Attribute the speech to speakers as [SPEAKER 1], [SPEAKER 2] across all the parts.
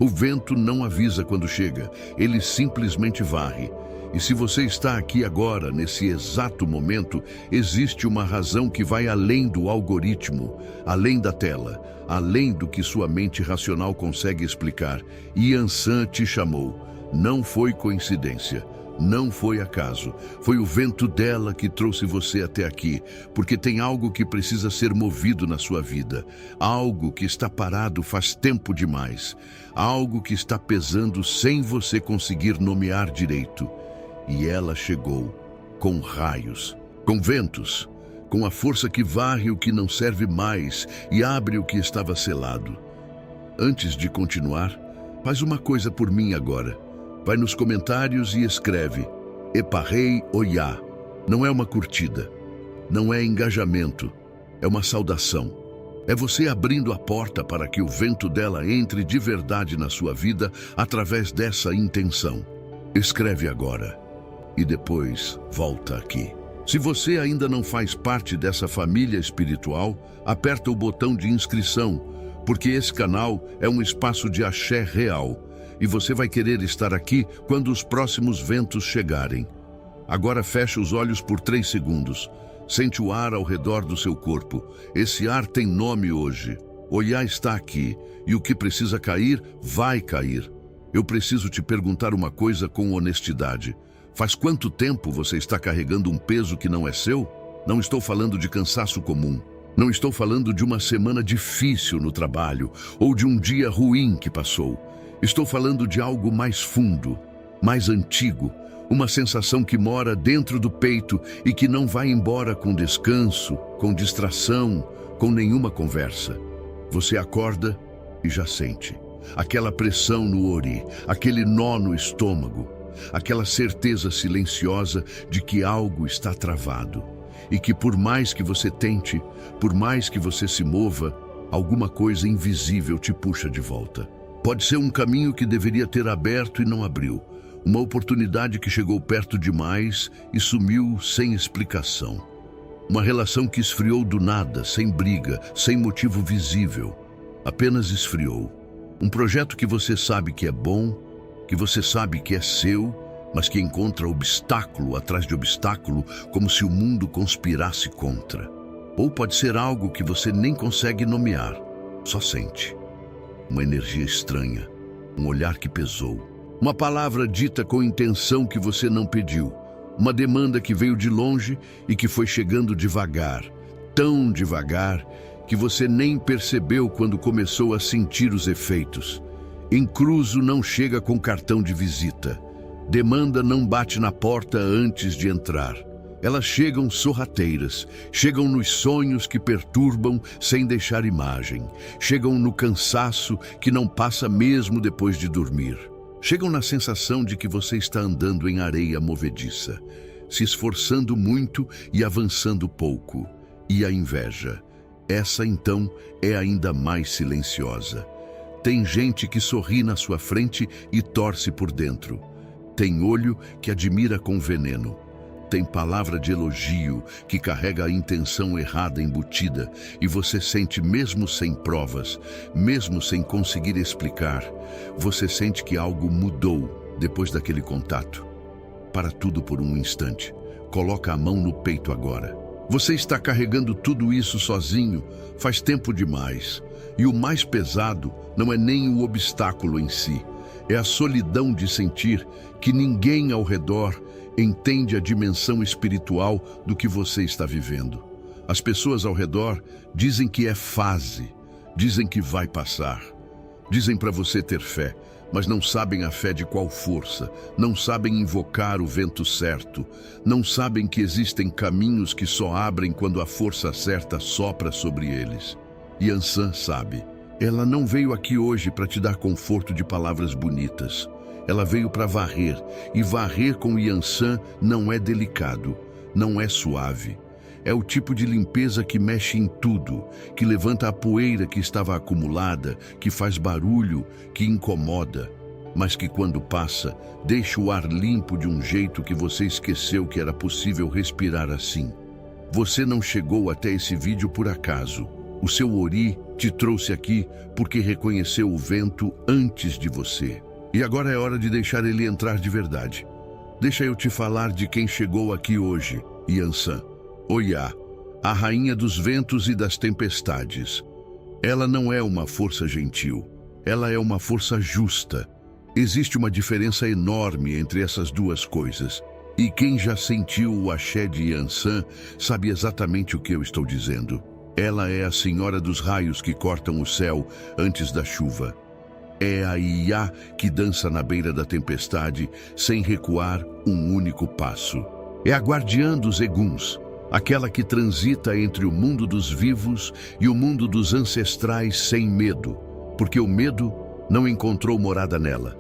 [SPEAKER 1] O vento não avisa quando chega, ele simplesmente varre. E se você está aqui agora, nesse exato momento, existe uma razão que vai além do algoritmo, além da tela, além do que sua mente racional consegue explicar. Yansan te chamou. Não foi coincidência. Não foi acaso. Foi o vento dela que trouxe você até aqui, porque tem algo que precisa ser movido na sua vida. Algo que está parado faz tempo demais. Algo que está pesando sem você conseguir nomear direito. E ela chegou, com raios, com ventos, com a força que varre o que não serve mais e abre o que estava selado. Antes de continuar, faz uma coisa por mim agora. Vai nos comentários e escreve Eparrei Oyá. Não é uma curtida, não é engajamento, é uma saudação. É você abrindo a porta para que o vento dela entre de verdade na sua vida através dessa intenção. Escreve agora. E depois volta aqui. Se você ainda não faz parte dessa família espiritual, aperta o botão de inscrição, porque esse canal é um espaço de axé real e você vai querer estar aqui quando os próximos ventos chegarem. Agora feche os olhos por 3 segundos. Sente o ar ao redor do seu corpo. Esse ar tem nome hoje. Oyá está aqui e o que precisa cair, vai cair. Eu preciso te perguntar uma coisa com honestidade. Faz quanto tempo você está carregando um peso que não é seu? Não estou falando de cansaço comum. Não estou falando de uma semana difícil no trabalho ou de um dia ruim que passou. Estou falando de algo mais fundo, mais antigo, uma sensação que mora dentro do peito e que não vai embora com descanso, com distração, com nenhuma conversa. Você acorda e já sente. Aquela pressão no ori, aquele nó no estômago. Aquela certeza silenciosa de que algo está travado e que por mais que você tente, por mais que você se mova, alguma coisa invisível te puxa de volta. Pode ser um caminho que deveria ter aberto e não abriu, uma oportunidade que chegou perto demais e sumiu sem explicação. Uma relação que esfriou do nada, sem briga, sem motivo visível, apenas esfriou. Um projeto que você sabe que é bom, que você sabe que é seu, mas que encontra obstáculo atrás de obstáculo, como se o mundo conspirasse contra. Ou pode ser algo que você nem consegue nomear, só sente. Uma energia estranha, um olhar que pesou, uma palavra dita com intenção que você não pediu, uma demanda que veio de longe e que foi chegando devagar, tão devagar que você nem percebeu quando começou a sentir os efeitos. Encruzo não chega com cartão de visita. Demanda não bate na porta antes de entrar. Elas chegam sorrateiras, chegam nos sonhos que perturbam sem deixar imagem. Chegam no cansaço que não passa mesmo depois de dormir. Chegam na sensação de que você está andando em areia movediça, se esforçando muito e avançando pouco. E a inveja. Essa então é ainda mais silenciosa. Tem gente que sorri na sua frente e torce por dentro. Tem olho que admira com veneno. Tem palavra de elogio que carrega a intenção errada embutida e você sente mesmo sem provas, mesmo sem conseguir explicar, você sente que algo mudou depois daquele contato. Para tudo por um instante. Coloca a mão no peito agora. Você está carregando tudo isso sozinho faz tempo demais. E o mais pesado não é nem o obstáculo em si, é a solidão de sentir que ninguém ao redor entende a dimensão espiritual do que você está vivendo. As pessoas ao redor dizem que é fase, dizem que vai passar. Dizem para você ter fé, mas não sabem a fé de qual força, não sabem invocar o vento certo, não sabem que existem caminhos que só abrem quando a força certa sopra sobre eles. Yansan sabe. Ela não veio aqui hoje para te dar conforto de palavras bonitas. Ela veio para varrer, e varrer com Yansan não é delicado, não é suave. É o tipo de limpeza que mexe em tudo, que levanta a poeira que estava acumulada, que faz barulho, que incomoda, mas que quando passa, deixa o ar limpo de um jeito que você esqueceu que era possível respirar assim. Você não chegou até esse vídeo por acaso. O seu Ori te trouxe aqui porque reconheceu o vento antes de você. E agora é hora de deixar ele entrar de verdade. Deixa eu te falar de quem chegou aqui hoje, Yansan. Oiá, a rainha dos ventos e das tempestades. Ela não é uma força gentil, ela é uma força justa. Existe uma diferença enorme entre essas duas coisas. E quem já sentiu o axé de Yansan sabe exatamente o que eu estou dizendo. Ela é a senhora dos raios que cortam o céu antes da chuva. É a Iá que dança na beira da tempestade sem recuar um único passo. É a guardiã dos Eguns, aquela que transita entre o mundo dos vivos e o mundo dos ancestrais sem medo, porque o medo não encontrou morada nela.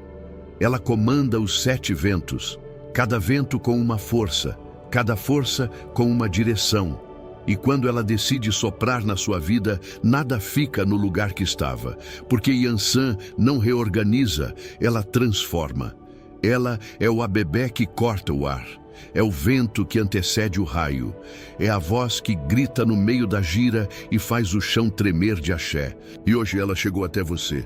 [SPEAKER 1] Ela comanda os 7 ventos, cada vento com uma força, cada força com uma direção. E quando ela decide soprar na sua vida, nada fica no lugar que estava, porque Yansan não reorganiza, ela transforma. Ela é o abebé que corta o ar, é o vento que antecede o raio, é a voz que grita no meio da gira e faz o chão tremer de axé. E hoje ela chegou até você,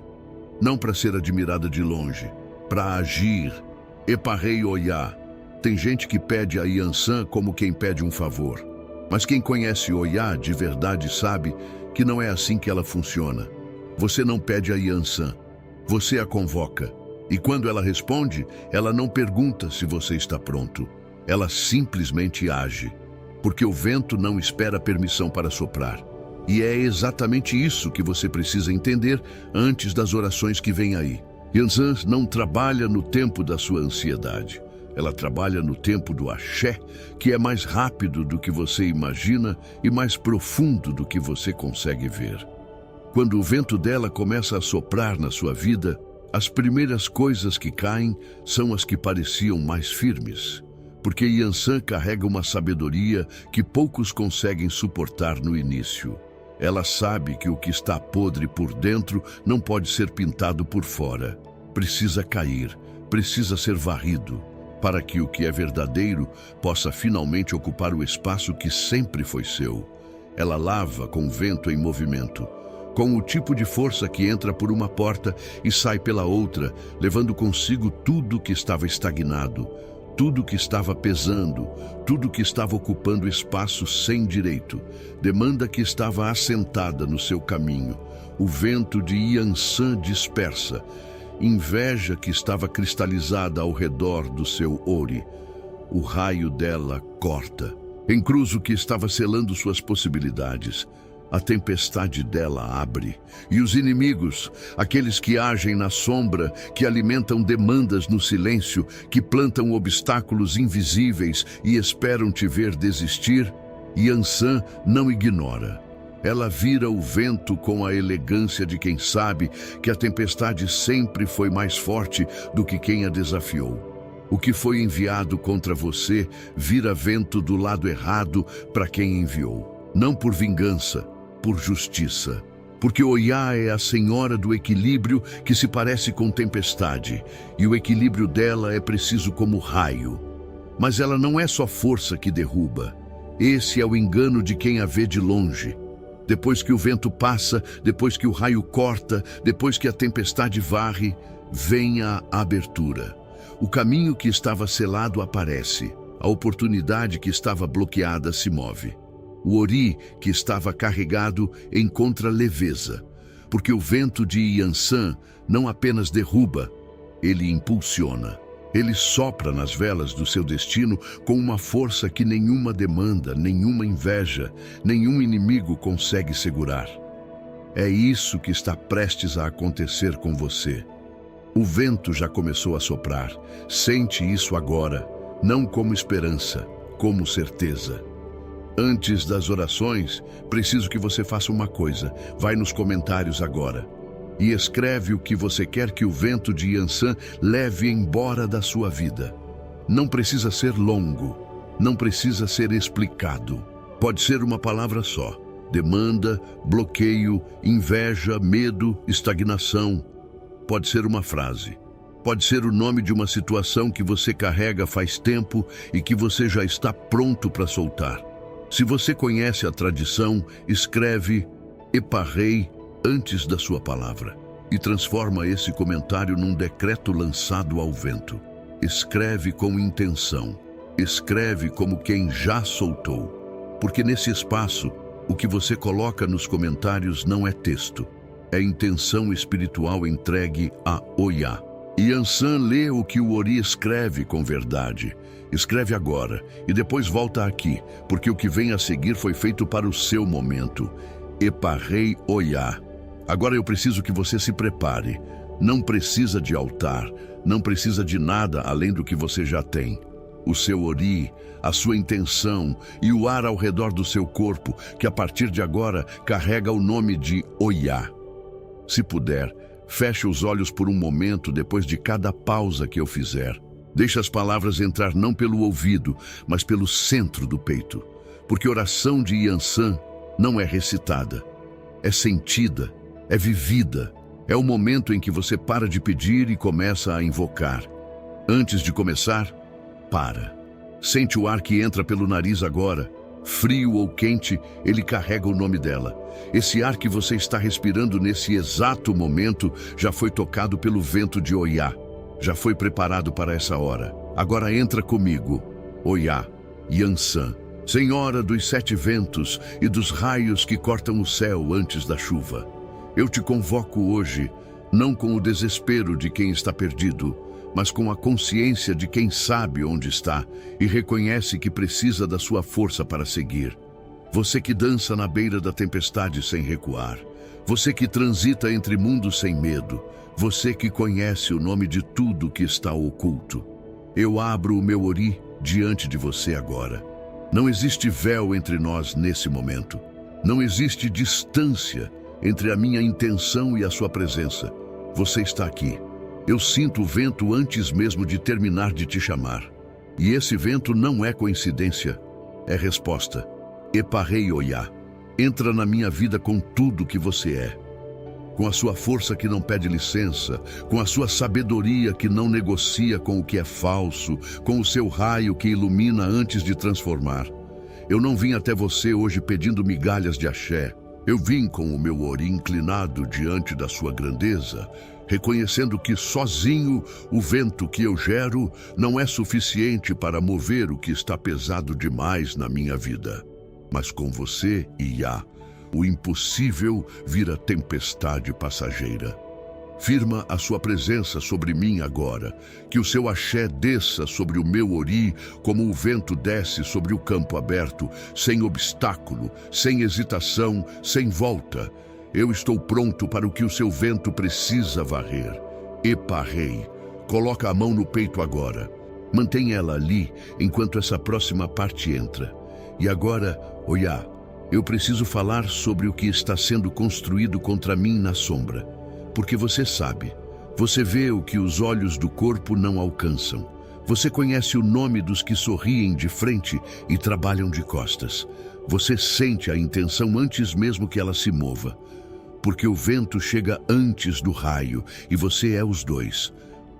[SPEAKER 1] não para ser admirada de longe, para agir. Eparrei Oiá. Tem gente que pede a Yansan como quem pede um favor. Mas quem conhece Oiá de verdade sabe que não é assim que ela funciona. Você não pede a Yansan, você a convoca. E quando ela responde, ela não pergunta se você está pronto. Ela simplesmente age, porque o vento não espera permissão para soprar. E é exatamente isso que você precisa entender antes das orações que vêm aí. Yansan não trabalha no tempo da sua ansiedade. Ela trabalha no tempo do axé, que é mais rápido do que você imagina e mais profundo do que você consegue ver. Quando o vento dela começa a soprar na sua vida, as primeiras coisas que caem são as que pareciam mais firmes, porque Yansan carrega uma sabedoria que poucos conseguem suportar no início. Ela sabe que o que está podre por dentro não pode ser pintado por fora. Precisa cair, precisa ser varrido, para que o que é verdadeiro possa finalmente ocupar o espaço que sempre foi seu. Ela lava com o vento em movimento, com o tipo de força que entra por uma porta e sai pela outra, levando consigo tudo que estava estagnado, tudo que estava pesando, tudo que estava ocupando espaço sem direito, demanda que estava assentada no seu caminho. O vento de Yansan dispersa, inveja que estava cristalizada ao redor do seu Ori. O raio dela corta. Encruza o que estava selando suas possibilidades. A tempestade dela abre. E os inimigos, aqueles que agem na sombra, que alimentam demandas no silêncio, que plantam obstáculos invisíveis e esperam te ver desistir, Yansan não ignora. Ela vira o vento com a elegância de quem sabe que a tempestade sempre foi mais forte do que quem a desafiou. O que foi enviado contra você vira vento do lado errado para quem enviou. Não por vingança, por justiça. Porque Oiá é a senhora do equilíbrio que se parece com tempestade, e o equilíbrio dela é preciso como raio. Mas ela não é só força que derruba. Esse é o engano de quem a vê de longe. Depois que o vento passa, depois que o raio corta, depois que a tempestade varre, vem a abertura. O caminho que estava selado aparece. A oportunidade que estava bloqueada se move. O Ori que estava carregado encontra leveza, porque o vento de Yansan não apenas derruba, ele impulsiona. Ele sopra nas velas do seu destino com uma força que nenhuma demanda, nenhuma inveja, nenhum inimigo consegue segurar. É isso que está prestes a acontecer com você. O vento já começou a soprar. Sente isso agora, não como esperança, como certeza. Antes das orações, preciso que você faça uma coisa. Vai nos comentários agora e escreve o que você quer que o vento de Yansan leve embora da sua vida. Não precisa ser longo, não precisa ser explicado. Pode ser uma palavra só. Demanda, bloqueio, inveja, medo, estagnação. Pode ser uma frase. Pode ser o nome de uma situação que você carrega faz tempo e que você já está pronto para soltar. Se você conhece a tradição, escreve: Eparrei antes da sua palavra e transforma esse comentário num decreto lançado ao vento. Escreve com intenção, escreve como quem já soltou, porque nesse espaço, o que você coloca nos comentários não é texto, é intenção espiritual entregue a Oyá. Yansan lê o que o Ori escreve com verdade. Escreve agora e depois volta aqui, porque o que vem a seguir foi feito para o seu momento. Eparrei Oyá. Agora eu preciso que você se prepare. Não precisa de altar, não precisa de nada além do que você já tem. O seu Ori, a sua intenção e o ar ao redor do seu corpo, que a partir de agora carrega o nome de Oyá. Se puder, feche os olhos por um momento depois de cada pausa que eu fizer. Deixe as palavras entrar não pelo ouvido, mas pelo centro do peito. Porque oração de Yansan não é recitada, é sentida, é vivida. É o momento em que você para de pedir e começa a invocar. Antes de começar, para. Sente o ar que entra pelo nariz agora. Frio ou quente, ele carrega o nome dela. Esse ar que você está respirando nesse exato momento já foi tocado pelo vento de Oyá. Já foi preparado para essa hora. Agora entra comigo, Oyá, Yansan, Senhora dos 7 ventos e dos raios que cortam o céu antes da chuva. Eu te convoco hoje, não com o desespero de quem está perdido, mas com a consciência de quem sabe onde está e reconhece que precisa da sua força para seguir. Você que dança na beira da tempestade sem recuar. Você que transita entre mundos sem medo. Você que conhece o nome de tudo que está oculto. Eu abro o meu Ori diante de você agora. Não existe véu entre nós nesse momento. Não existe distância entre a minha intenção e a sua presença. Você está aqui. Eu sinto o vento antes mesmo de terminar de te chamar. E esse vento não é coincidência, é resposta. Eparrei Oyá. Entra na minha vida com tudo que você é. Com a sua força que não pede licença, com a sua sabedoria que não negocia com o que é falso, com o seu raio que ilumina antes de transformar. Eu não vim até você hoje pedindo migalhas de axé. Eu vim com o meu Ori inclinado diante da sua grandeza, reconhecendo que sozinho o vento que eu gero não é suficiente para mover o que está pesado demais na minha vida. Mas com você, Iyá, o impossível vira tempestade passageira. Firma a sua presença sobre mim agora, que o seu axé desça sobre o meu Ori, como o vento desce sobre o campo aberto, sem obstáculo, sem hesitação, sem volta. Eu estou pronto para o que o seu vento precisa varrer. Eparrei. Coloca a mão no peito agora. Mantém ela ali enquanto essa próxima parte entra. E agora, Oyá, eu preciso falar sobre o que está sendo construído contra mim na sombra. Porque você sabe, você vê o que os olhos do corpo não alcançam. Você conhece o nome dos que sorriem de frente e trabalham de costas. Você sente a intenção antes mesmo que ela se mova. Porque o vento chega antes do raio e você é os dois.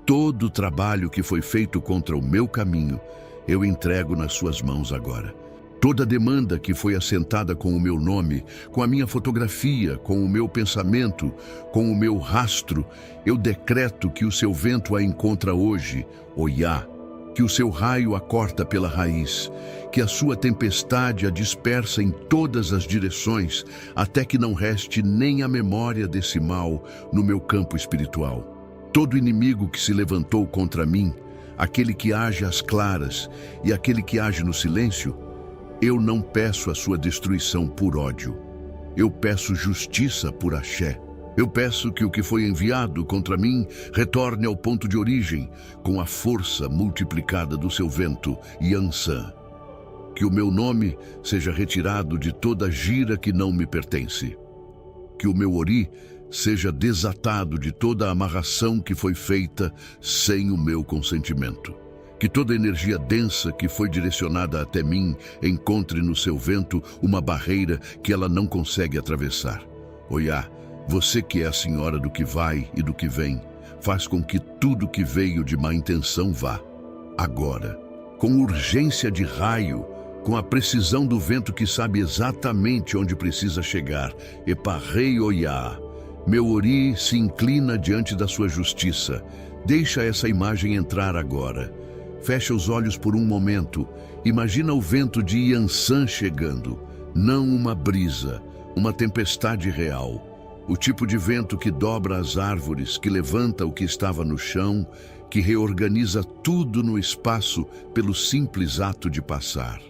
[SPEAKER 1] Todo o trabalho que foi feito contra o meu caminho, eu entrego nas suas mãos agora. Toda demanda que foi assentada com o meu nome, com a minha fotografia, com o meu pensamento, com o meu rastro, eu decreto que o seu vento a encontra hoje, Oyá, que o seu raio a corta pela raiz, que a sua tempestade a dispersa em todas as direções, até que não reste nem a memória desse mal no meu campo espiritual. Todo inimigo que se levantou contra mim, aquele que age às claras e aquele que age no silêncio, eu não peço a sua destruição por ódio. Eu peço justiça por axé. Eu peço que o que foi enviado contra mim retorne ao ponto de origem, com a força multiplicada do seu vento, Yansan. Que o meu nome seja retirado de toda gira que não me pertence. Que o meu Ori seja desatado de toda a amarração que foi feita sem o meu consentimento. Que toda energia densa que foi direcionada até mim encontre no seu vento uma barreira que ela não consegue atravessar. Oyá, você que é a senhora do que vai e do que vem, faz com que tudo que veio de má intenção vá. Agora, com urgência de raio, com a precisão do vento que sabe exatamente onde precisa chegar. Eparrei Oiá. Meu Ori se inclina diante da sua justiça. Deixa essa imagem entrar agora. Fecha os olhos por um momento. Imagina o vento de Yansan chegando. Não uma brisa, uma tempestade real. O tipo de vento que dobra as árvores, que levanta o que estava no chão, que reorganiza tudo no espaço pelo simples ato de passar.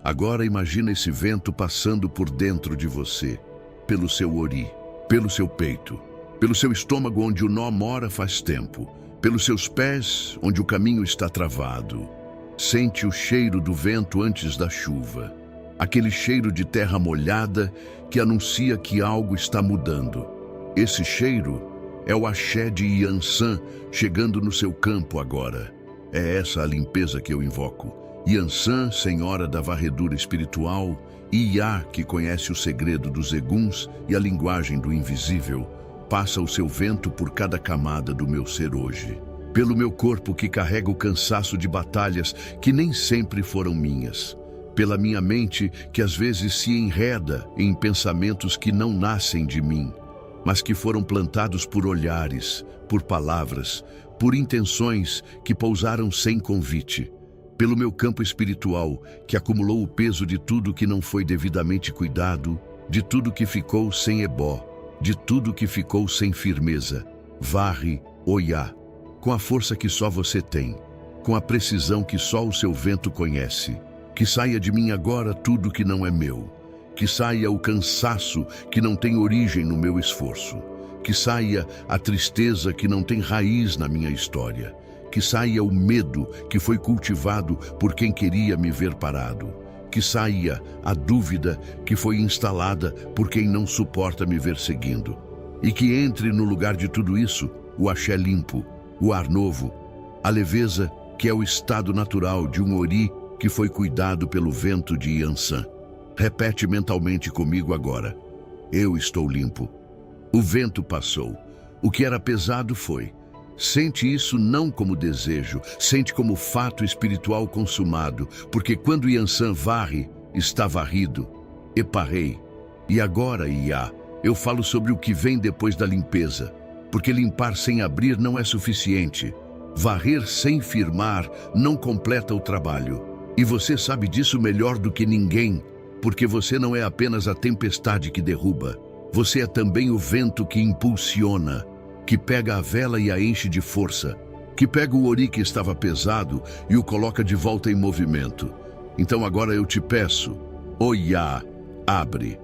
[SPEAKER 1] Agora imagina esse vento passando por dentro de você, pelo seu Ori, pelo seu peito, pelo seu estômago onde o nó mora faz tempo, pelos seus pés onde o caminho está travado. Sente o cheiro do vento antes da chuva, aquele cheiro de terra molhada que anuncia que algo está mudando. Esse cheiro é o axé de Yansan chegando no seu campo agora. É essa a limpeza que eu invoco. Yansan, senhora da varredura espiritual, e Iá, que conhece o segredo dos eguns e a linguagem do invisível, passa o seu vento por cada camada do meu ser hoje. Pelo meu corpo que carrega o cansaço de batalhas que nem sempre foram minhas. Pela minha mente que às vezes se enreda em pensamentos que não nascem de mim, mas que foram plantados por olhares, por palavras, por intenções que pousaram sem convite. Pelo meu campo espiritual, que acumulou o peso de tudo que não foi devidamente cuidado, de tudo que ficou sem ebó, de tudo que ficou sem firmeza. Varre, Oiá, com a força que só você tem, com a precisão que só o seu vento conhece. Que saia de mim agora tudo que não é meu. Que saia o cansaço que não tem origem no meu esforço. Que saia a tristeza que não tem raiz na minha história. Que saia o medo que foi cultivado por quem queria me ver parado. Que saia a dúvida que foi instalada por quem não suporta me ver seguindo. E que entre no lugar de tudo isso o axé limpo, o ar novo, a leveza que é o estado natural de um Ori que foi cuidado pelo vento de Yansan. Repete mentalmente comigo agora. Eu estou limpo. O vento passou. O que era pesado foi. Sente isso não como desejo, sente como fato espiritual consumado, porque quando Yansan varre, está varrido. Eparrei. E agora, Iá, eu falo sobre o que vem depois da limpeza, porque limpar sem abrir não é suficiente. Varrer sem firmar não completa o trabalho. E você sabe disso melhor do que ninguém, porque você não é apenas a tempestade que derruba. Você é também o vento que impulsiona, que pega a vela e a enche de força, que pega o Ori que estava pesado e o coloca de volta em movimento. Então agora eu te peço, Oiá, abre.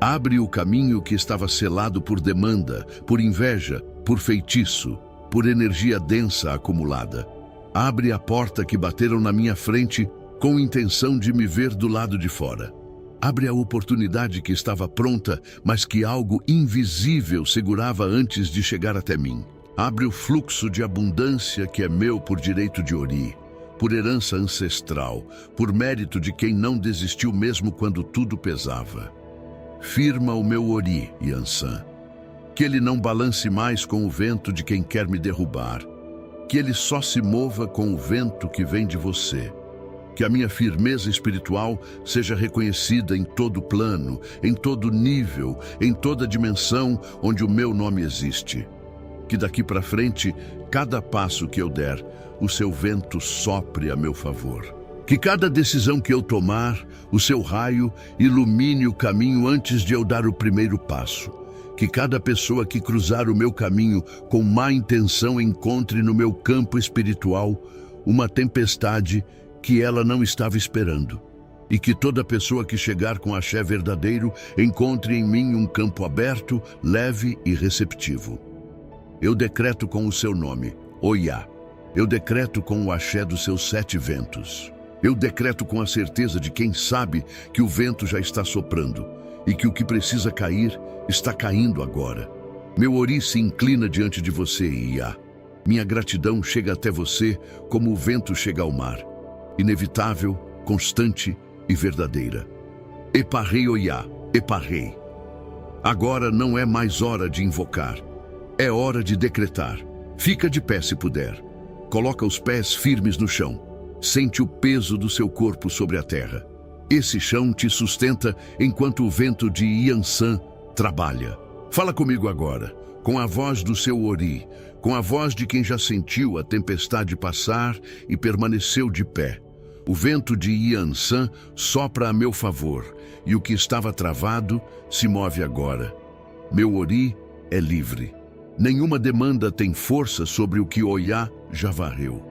[SPEAKER 1] Abre o caminho que estava selado por demanda, por inveja, por feitiço, por energia densa acumulada. Abre a porta que bateram na minha frente com intenção de me ver do lado de fora. Abre a oportunidade que estava pronta, mas que algo invisível segurava antes de chegar até mim. Abre o fluxo de abundância que é meu por direito de Ori, por herança ancestral, por mérito de quem não desistiu mesmo quando tudo pesava. Firma o meu Ori, Yansan. Que ele não balance mais com o vento de quem quer me derrubar. Que ele só se mova com o vento que vem de você. Que a minha firmeza espiritual seja reconhecida em todo plano, em todo nível, em toda dimensão onde o meu nome existe. Que daqui para frente, cada passo que eu der, o seu vento sopre a meu favor. Que cada decisão que eu tomar, o seu raio ilumine o caminho antes de eu dar o primeiro passo. Que cada pessoa que cruzar o meu caminho com má intenção encontre no meu campo espiritual uma tempestade que ela não estava esperando, e que toda pessoa que chegar com axé verdadeiro encontre em mim um campo aberto, leve e receptivo. Eu decreto com o seu nome, Oiá. Eu decreto com o axé dos seus 7 ventos. Eu decreto com a certeza de quem sabe que o vento já está soprando, e que o que precisa cair, está caindo agora. Meu Ori se inclina diante de você, Iá. Minha gratidão chega até você como o vento chega ao mar. Inevitável, constante e verdadeira. Eparrei Oiá, eparrei. Agora não é mais hora de invocar. É hora de decretar. Fica de pé se puder. Coloca os pés firmes no chão. Sente o peso do seu corpo sobre a terra. Esse chão te sustenta enquanto o vento de Yansan trabalha. Fala comigo agora, com a voz do seu Ori, com a voz de quem já sentiu a tempestade passar e permaneceu de pé. O vento de Yansan sopra a meu favor, e o que estava travado se move agora. Meu Ori é livre. Nenhuma demanda tem força sobre o que Oiá já varreu.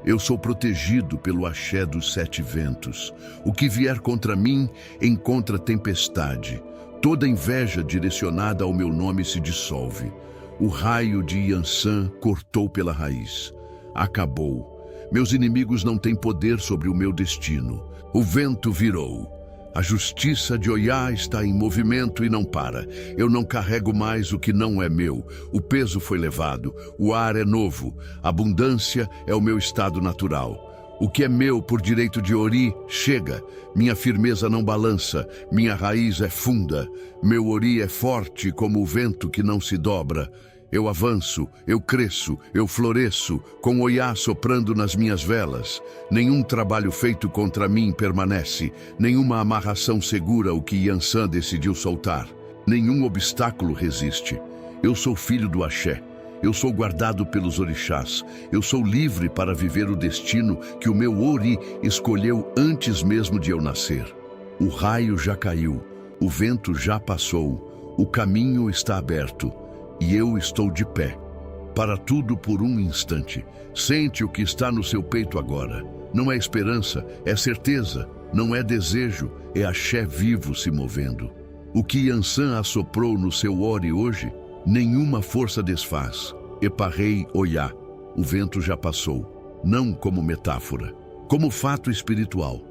[SPEAKER 1] Eu sou protegido pelo axé dos 7 ventos. O que vier contra mim encontra tempestade. Toda inveja direcionada ao meu nome se dissolve. O raio de Yansan cortou pela raiz. Acabou. Meus inimigos não têm poder sobre o meu destino. O vento virou. A justiça de Oiá está em movimento e não para. Eu não carrego mais o que não é meu. O peso foi levado. O ar é novo. Abundância é o meu estado natural. O que é meu por direito de Ori, chega. Minha firmeza não balança. Minha raiz é funda. Meu Ori é forte como o vento que não se dobra. Eu avanço, eu cresço, eu floresço, com Oiá soprando nas minhas velas. Nenhum trabalho feito contra mim permanece, nenhuma amarração segura o que Yansan decidiu soltar. Nenhum obstáculo resiste. Eu sou filho do axé. Eu sou guardado pelos orixás. Eu sou livre para viver o destino que o meu Ori escolheu antes mesmo de eu nascer. O raio já caiu, o vento já passou, o caminho está aberto. E eu estou de pé. Para tudo por um instante. Sente o que está no seu peito agora. Não é esperança, é certeza. Não é desejo, é axé vivo se movendo. O que Yansan assoprou no seu Ori hoje, nenhuma força desfaz. Eparrei Oiá. O vento já passou. Não como metáfora, como fato espiritual.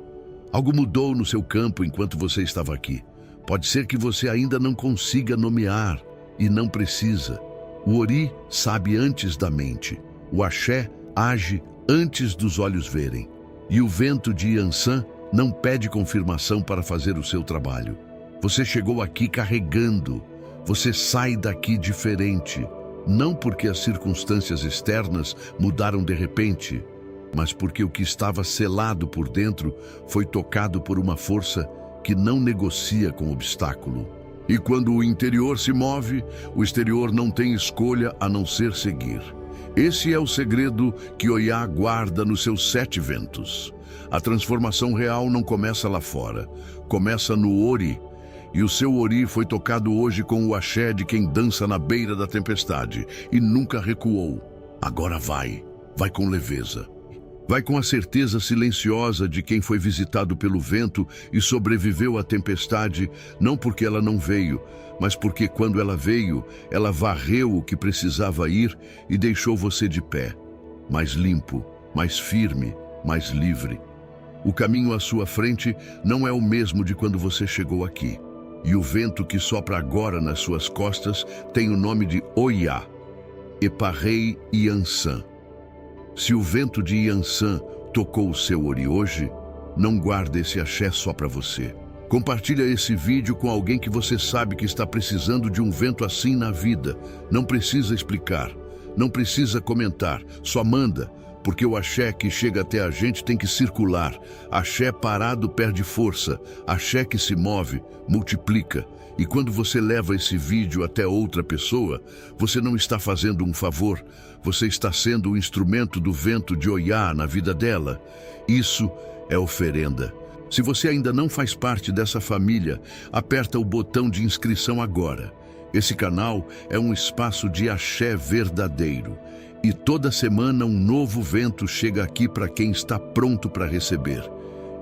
[SPEAKER 1] Algo mudou no seu campo enquanto você estava aqui. Pode ser que você ainda não consiga nomear. E não precisa. O Ori sabe antes da mente. O axé age antes dos olhos verem. E o vento de Yansan não pede confirmação para fazer o seu trabalho. Você chegou aqui carregando. Você sai daqui diferente. Não porque as circunstâncias externas mudaram de repente, mas porque o que estava selado por dentro foi tocado por uma força que não negocia com obstáculo. E quando o interior se move, o exterior não tem escolha a não ser seguir. Esse é o segredo que Oiá guarda nos seus 7 ventos. A transformação real não começa lá fora, começa no Ori. E o seu Ori foi tocado hoje com o axé de quem dança na beira da tempestade e nunca recuou. Agora vai com leveza. Vai com a certeza silenciosa de quem foi visitado pelo vento e sobreviveu à tempestade, não porque ela não veio, mas porque quando ela veio, ela varreu o que precisava ir e deixou você de pé, mais limpo, mais firme, mais livre. O caminho à sua frente não é o mesmo de quando você chegou aqui. E o vento que sopra agora nas suas costas tem o nome de Oiá, Eparrei Yansan. Se o vento de Yansan tocou o seu Ori hoje, não guarda esse axé só para você. Compartilha esse vídeo com alguém que você sabe que está precisando de um vento assim na vida. Não precisa explicar, não precisa comentar, só manda, porque o axé que chega até a gente tem que circular. Axé parado perde força, axé que se move, multiplica. E quando você leva esse vídeo até outra pessoa, você não está fazendo um favor, você está sendo o instrumento do vento de Oiá na vida dela. Isso é oferenda. Se você ainda não faz parte dessa família, aperta o botão de inscrição agora. Esse canal é um espaço de axé verdadeiro. E toda semana um novo vento chega aqui para quem está pronto para receber.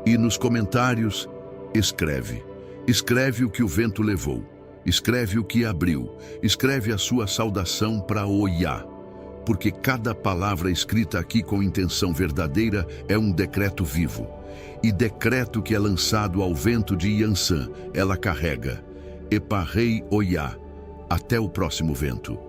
[SPEAKER 1] E nos comentários, escreve. Escreve o que o vento levou. Escreve o que abriu. Escreve a sua saudação para Oiá. Porque cada palavra escrita aqui com intenção verdadeira é um decreto vivo. E decreto que é lançado ao vento de Yansan, ela carrega. Eparrei Oiá. Até o próximo vento.